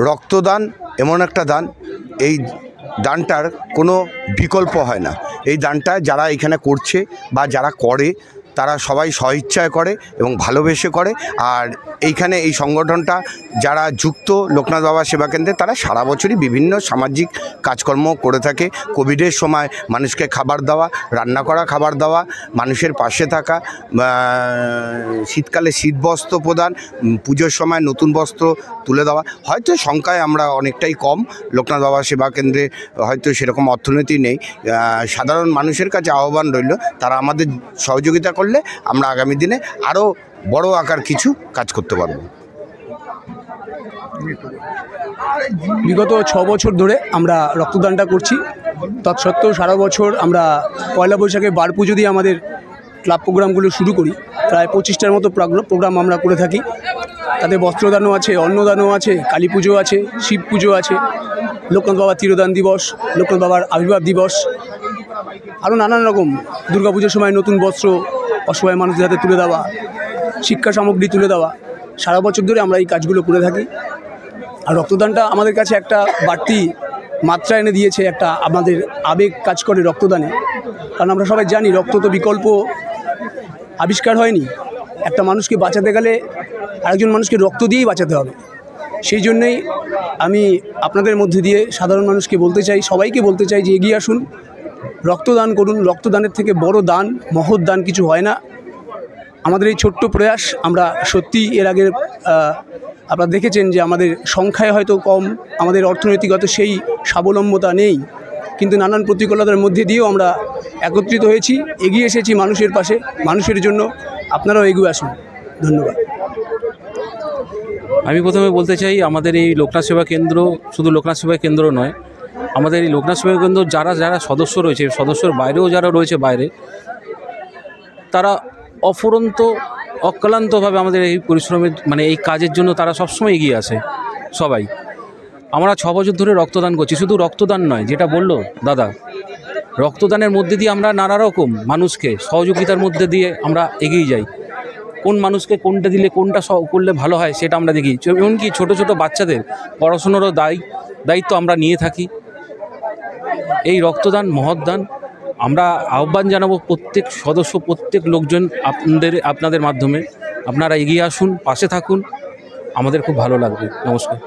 রক্তদান এমন একটা দান, এই দানটার কোনো বিকল্প হয় না। এই দানটা যারা এখানে করছে বা যারা করে তারা সবাই স্বইচ্ছায় করে এবং ভালোবেসে করে। আর এইখানে এই সংগঠনটা যারা যুক্ত লোকনাথ বাবা সেবা কেন্দ্রে, তারা সারা বছরই বিভিন্ন সামাজিক কাজকর্ম করে থাকে। কোভিডের সময় মানুষকে খাবার দেওয়া, রান্না করা খাবার দেওয়া, মানুষের পাশে থাকা, শীতকালে শীতবস্ত্র প্রদান, পুজোর সময় নতুন বস্ত্র তুলে দেওয়া। হয়তো সংখ্যায় আমরা অনেকটাই কম, লোকনাথ বাবা সেবা কেন্দ্রে হয়তো সেরকম অর্থনীতি নেই। সাধারণ মানুষের কাছে আহ্বান রইল, তারা আমাদের সহযোগিতা করলে আমরা আগামী দিনে আরও বড় আকার কিছু কাজ করতে পারব। বিগত 6 বছর ধরে আমরা রক্তদানটা করছি। তৎসত্ত্বেও সারা বছর আমরা পয়লা বৈশাখে বার পুজো দিয়ে আমাদের ক্লাব প্রোগ্রামগুলো শুরু করি। প্রায় 25টার মতো প্রোগ্রাম আমরা করে থাকি। তাতে বস্ত্রদানও আছে, অন্নদানও আছে, কালী পুজো আছে, শিব পুজো আছে, লোকনাথ বাবার তিরোদান দিবস, লোকনাথ বাবার আবির্ভাব দিবস, আরও নানান রকম। দুর্গাপুজোর সময় নতুন বস্ত্র অসহায় মানুষদের হাতে তুলে দেওয়া, শিক্ষা সামগ্রী তুলে দেওয়া। সারা বছর ধরে আমরা এই কাজগুলো করে থাকি। আর রক্তদানটা আমাদের কাছে একটা বাড়তি মাত্রা এনে দিয়েছে, একটা আমাদের আবেগ কাজ করে রক্তদানে। কারণ আমরা সবাই জানি রক্ত তো বিকল্প আবিষ্কার হয়নি। একটা মানুষকে বাঁচাতে গেলে আরেকজন মানুষকে রক্ত দিয়েই বাঁচাতে হবে। সেই জন্যেই আমি আপনাদের মধ্যে দিয়ে সাধারণ মানুষকে বলতে চাই, সবাইকে বলতে চাই যে এগিয়ে আসুন, রক্তদান করুন। রক্তদানের থেকে বড় দান, মহৎ দান কিছু হয় না। আমাদের এই ছোট্ট প্রয়াস, আমরা সত্যি এর আগে আপনারা দেখেছেন যে আমাদের সংখ্যায় হয়তো কম, আমাদের অর্থনৈতিকগত সেই স্বাবলম্বতা নেই, কিন্তু নানান প্রতিকূলতার মধ্যে দিয়েও আমরা একত্রিত হয়েছি, এগিয়ে এসেছি মানুষের পাশে, মানুষের জন্য। আপনারাও এগিয়ে আসুন। ধন্যবাদ। আমি প্রথমে বলতে চাই, আমাদের এই লোকনাথ সেবা কেন্দ্র শুধু লোকনাথ সেবা কেন্দ্র নয়, আমাদের এই লোকনাথ সেবা কেন্দ্র যারা যারা সদস্য রয়েছে, সদস্যর বাইরেও যারা রয়েছে বাইরে, তারা অফুরন্ত অক্লান্তভাবে আমাদের এই পরিশ্রমের এই কাজের জন্য তারা সবসময় এগিয়ে আসে। সবাই আমরা 6 বছর ধরে রক্তদান করছি। শুধু রক্তদান নয়, যেটা বললো দাদা, রক্তদানের মধ্যে দিয়ে আমরা নানা রকম মানুষকে সহযোগিতার মধ্যে দিয়ে আমরা এগিয়ে যাই। কোন মানুষকে কোনটা দিলে কোনটা করলে ভালো হয় সেটা আমরা দেখি। এমনকি ছোটো ছোটো বাচ্চাদের পড়াশুনোরও দায়িত্ব আমরা নিয়ে থাকি। এই রক্তদান মহৎ দান। আমরা আহ্বান জানাবো প্রত্যেক সদস্য, প্রত্যেক লোকজন, আপনাদের মাধ্যমে আপনারা এগিয়ে আসুন, পাশে থাকুন, আমাদের খুব ভালো লাগবে। নমস্কার।